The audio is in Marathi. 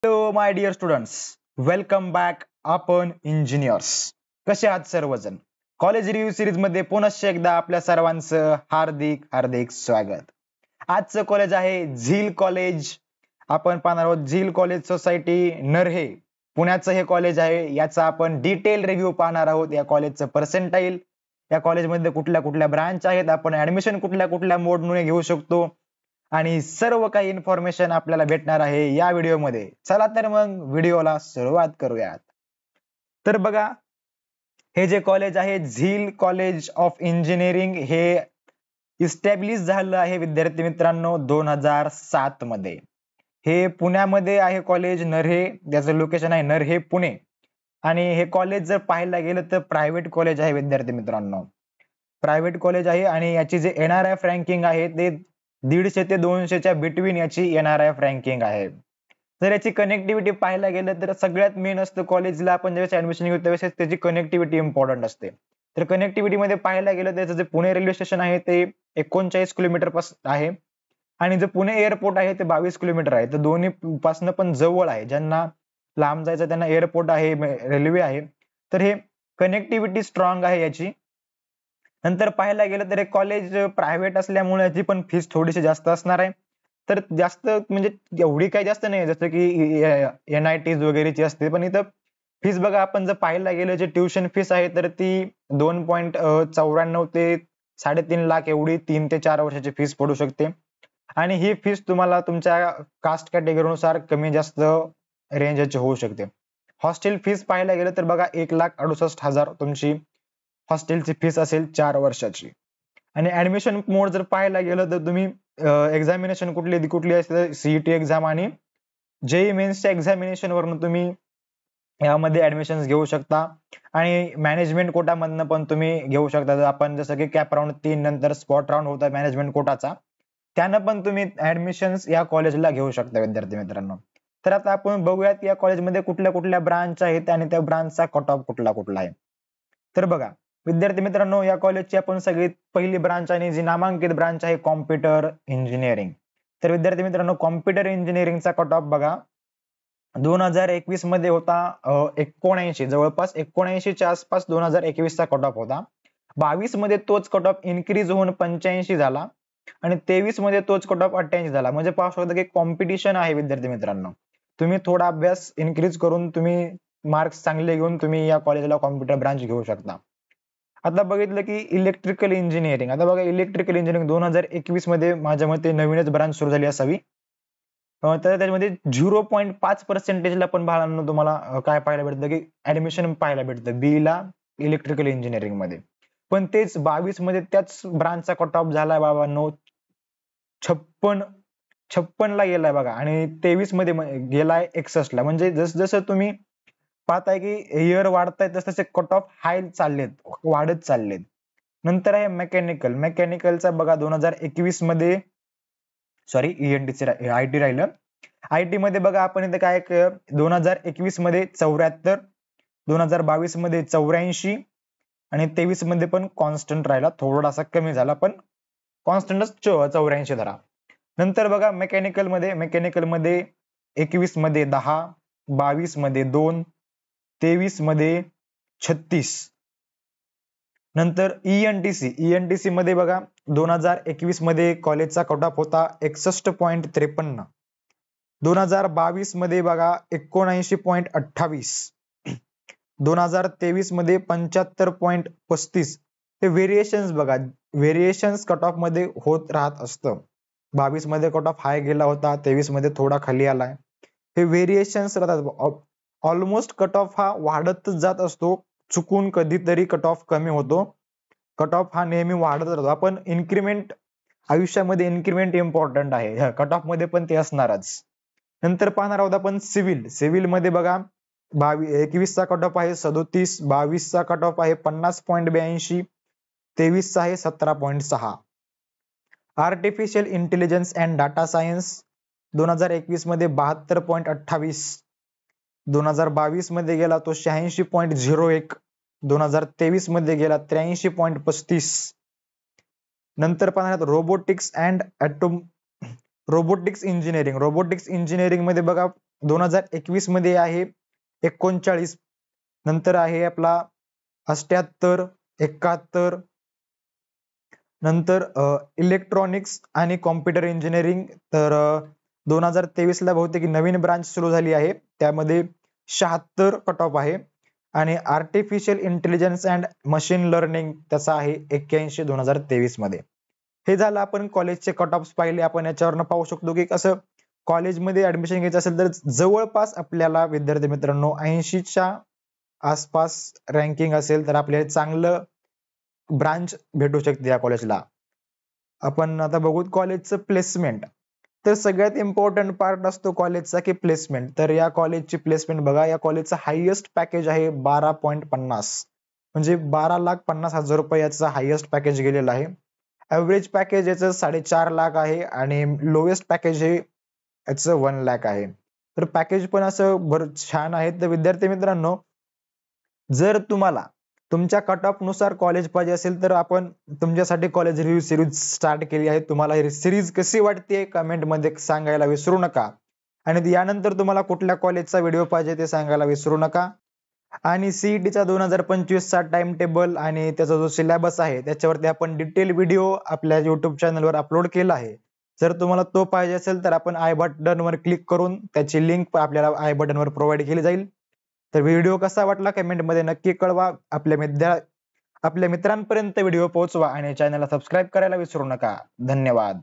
Hello my dear students, welcome back. आपण इंजिनियर्स कसे आहात सर्वजण? कॉलेज रिव्ह्यू सिरीज मध्ये पुनश्च एकदा आपल्या सर्वांचं हार्दिक हार्दिक स्वागत. आजचं कॉलेज आहे झील कॉलेज. आपण पाहणार आहोत झील कॉलेज सोसायटी नरहे, पुण्याचं हे कॉलेज आहे. याचा आपण डिटेल रिव्ह्यू पाहणार आहोत. या कॉलेजचं पर्सेंटाईल, या कॉलेजमध्ये कुठल्या कुठल्या ब्रांच आहेत, आपण ऍडमिशन कुठल्या कुठल्या मोडने घेऊ शकतो आणि सर्व काही इन्फॉर्मेशन आपल्याला भेटणार आहे या व्हिडिओमध्ये. चला तर मग व्हिडिओला सुरुवात करूयात. तर बघा, हे जे कॉलेज आहे झील कॉलेज ऑफ इंजिनिअरिंग, हे इस्टॅब्लिश झालं आहे विद्यार्थी मित्रांनो 2007 मध्ये. हे पुण्यामध्ये आहे कॉलेज नरहे. त्याचं लोकेशन आहे नरहे पुणे. आणि हे कॉलेज जर पाहायला गेलं तर प्रायव्हेट कॉलेज आहे विद्यार्थी मित्रांनो. प्रायव्हेट कॉलेज आहे आणि याची जे NRF रँकिंग आहे ते 150 ते 200च्या बिटवीन याची NRF रँकिंग आहे. जर याची कनेक्टिव्हिटी पाहायला गेलं तर सगळ्यात मेन असतं कॉलेजला आपण ज्यावेळेस ऍडमिशन घेतो त्यावेळेस त्याची कनेक्टिव्हिटी इम्पॉर्टंट असते. तर कनेक्टिव्हिटी मध्ये पाहायला गेलं त्याचं जे पुणे रेल्वे स्टेशन आहे ते 39 किलोमीटर पासून आहे आणि जे पुणे एअरपोर्ट आहे ते 22 किलोमीटर आहे. तर दोन्ही पासून पण जवळ आहे. ज्यांना लांब जायचं त्यांना एअरपोर्ट आहे, रेल्वे आहे. तर हे कनेक्टिव्हिटी स्ट्रॉंग आहे याची. नंतर पाहायला गेलं तर हे कॉलेज प्रायव्हेट असल्यामुळे याची पण फीस थोडीशी जास्त असणार आहे. तर जास्त म्हणजे एवढी काही जास्त नाही जसं की NITs वगैरेची असते. पण इथं फीस बघा, आपण जर पाहायला गेलं जे ट्युशन फीस आहे तर ती 2.94 ते 3.5 लाख एवढी 3 ते 4 वर्षाची फीस पडू शकते. आणि ही फीस तुम्हाला तुमच्या कास्ट कॅटेगरीनुसार कमी जास्त रेंजची होऊ शकते. हॉस्टेल फीस पाहायला गेलं तर बघा 1,68,000 तुमची हॉस्टेलची फीस असेल 4 वर्षाची. आणि ऍडमिशन मोड जर पाहायला गेलं तर तुम्ही एक्झामिनेशन कुठली कुठली असते, CET एक्झाम आणि JEE मेन्सच्या एक्झामिनेशन वरून तुम्ही यामध्ये ऍडमिशन घेऊ शकता. आणि मॅनेजमेंट कोटामधनं पण तुम्ही घेऊ शकता. जर आपण जसं की कॅप राऊंड 3 नंतर स्पॉट राऊंड होता मॅनेजमेंट कोटाचा, त्यानं पण तुम्ही ऍडमिशन या कॉलेजला घेऊ शकता विद्यार्थी मित्रांनो. तर आता आपण बघूयात या कॉलेजमध्ये कुठल्या कुठल्या ब्रांच आहेत आणि त्या ब्रांचचा कट ऑफ कुठला कुठला आहे. तर बघा विद्यार्थी मित्रांनो, या कॉलेजची आपण सगळी पहिली ब्रांच आणि जी नामांकित ब्रांच आहे कॉम्प्युटर इंजिनिअरिंग. तर विद्यार्थी मित्रांनो, कॉम्प्युटर इंजिनिअरिंगचा कट ऑफ बघा 2021 मध्ये होता 79, जवळपास 79च्या आसपास 2021 चा कट ऑफ होता. 22 मध्ये तोच कट ऑफ इन्क्रीज होऊन 85 झाला आणि 23 मध्ये तोच कट ऑफ 88 झाला. म्हणजे पाहू शकता की कॉम्पिटिशन आहे विद्यार्थी मित्रांनो. तुम्ही थोडा अभ्यास इन्क्रीज करून तुम्ही मार्क्स चांगले घेऊन तुम्ही या कॉलेजला कॉम्प्युटर ब्रांच घेऊ शकता. आता बघितलं की इलेक्ट्रिकल इंजिनिअरिंग. आता बघा इलेक्ट्रिकल इंजिनिअरिंग 2021 मध्ये माझ्या मते नवीनच ब्रांच सुरू झाली असावी. तर त्याच्यामध्ये 0.5% पण बाळांनो तुम्हाला काय पाहायला भेटतं की ऍडमिशन पाहायला भेटतं B ला इलेक्ट्रिकल इंजिनिअरिंग मध्ये. पण तेच 22 मध्ये त्याच ब्रांचचा कट ऑफ झालाय बाबांनो 56 ला गेलाय बघा आणि 23 मध्ये गेलाय 61 ला. म्हणजे जसं जसं तुम्ही पाहताय की इयर वाढताय तसे तसे कट ऑफ हाय चाललेत, वाढत चाललेत. नंतर आहे मेकॅनिकलचा बघा 2021 मध्ये सॉरी IT राहिलं. IT मध्ये बघा आपण इथे काय 2021 मध्ये 74, 2022 मध्ये 84 आणि 23 मध्ये पण कॉन्स्टंट राहिला, थोडासा कमी झाला पण कॉन्स्टंटच 84 धरा. नंतर बघा मेकॅनिकल मध्ये 21 मध्ये 10, 22 मध्ये 2, 23 मध्ये 36. नंतर ENTC मध्ये बघा 2021 मध्ये कॉलेजचा कट ऑफ होता 61.53. 2022 मध्ये बघा 79.28. 2023 मध्ये 75.35. ते व्हेरिएशन्स बघा, व्हेरिएशन्स कट ऑफ मध्ये होत राहत असतं. 22 मध्ये कट ऑफ हाय गेला होता, 23 मध्ये थोडा खाली आलाय. हे व्हेरिएशन्स राहतात. ऑलमोस्ट कट ऑफ हा वाढतच जात असतो. चुकून कधीतरी कट ऑफ कमी होतो. कट ऑफ हा नेहमी वाढत राहतो. आपण इन्क्रीमेंट आयुष्यामध्ये इन्क्रीमेंट इम्पॉर्टंट आहे. कट ऑफ मध्ये पण ते असणारच. नंतर पाहणार आहोत आपण सिव्हिल मध्ये बघा 21 चा कट ऑफ आहे 37, 22 चा कट ऑफ आहे 50.82, 23 चा आहे 17.6. Artificial intelligence and data science 2021 मध्ये 72.28, 2022 मध्ये गेला तो 86.01, 2023 मध्ये गेला 83.35. नंतर पाहणार रोबोटिक्स इंजिनिअरिंग मध्ये बघा 2021 मध्ये आहे 39, नंतर आहे आपला 78, 71, नंतर इलेक्ट्रॉनिक्स आणि कॉम्प्युटर इंजिनिअरिंग तर 2023 ला बहुतेक नवीन ब्रांच सुरू झाली आहे, त्यामध्ये 76 कट ऑफ आहे आणि artificial intelligence and machine learning त्याचा आहे 81 2023 मध्ये. हे झालं आपण कॉलेजचे कट ऑफ पाहिले. आपण याच्यावरनं पाहू शकतो की कसं कॉलेजमध्ये ऍडमिशन घ्यायचं असेल तर जवळपास आपल्याला विद्यार्थी मित्रांनो 80च्या आसपास रँकिंग असेल तर आपल्याला चांगलं ब्रांच भेटू शकते या कॉलेजला. आपण आता बघू कॉलेजचं प्लेसमेंट. तर सगळ्यात इम्पॉर्टंट पार्ट असतो कॉलेजचा की प्लेसमेंट. तर या कॉलेजची प्लेसमेंट बघा, या कॉलेजचं हायेस्ट पॅकेज आहे 12.50, म्हणजे 12,50,000 रुपये याचं हायेस्ट पॅकेज गेलेलं आहे. ऍव्हरेज पॅकेज याचं 4.5 लाख आहे आणि लोएस्ट पॅकेज हे याचं 1 लाख आहे. तर पॅकेज पण असं बरं छान आहे. तर विद्यार्थी मित्रांनो, जर तुम्हाला तुमच्या कट ऑफ नुसार कॉलेज पाहिजे असेल तर आपण तुमच्यासाठी कॉलेज रिव्ह्यू सिरीज स्टार्ट केली आहे. तुम्हाला ही सिरीज कशी वाटते कमेंट मध्ये सांगायला विसरू नका आणि यानंतर तुम्हाला कुठल्या कॉलेजचा व्हिडिओ पाहिजे ते सांगायला विसरू नका. आणि सीईटीचा 2025 चा टाइम टेबल आणि त्याचा जो सिलेबस आहे त्याच्यावरती आपण डिटेल व्हिडिओ आपल्या युट्यूब चॅनलवर अपलोड केला आहे. जर तुम्हाला तो पाहिजे असेल तर आपण आय बटन वर क्लिक करून त्याची लिंक आपल्याला आय बटन वर प्रोव्हाइड केली जाईल. तर व्हिडिओ कसा वाटला कमेंट मध्ये नक्की कळवा. आपल्या मित्रांपर्यंत व्हिडिओ पोहोचवा आणि चॅनलला सबस्क्राईब करायला विसरू नका. धन्यवाद.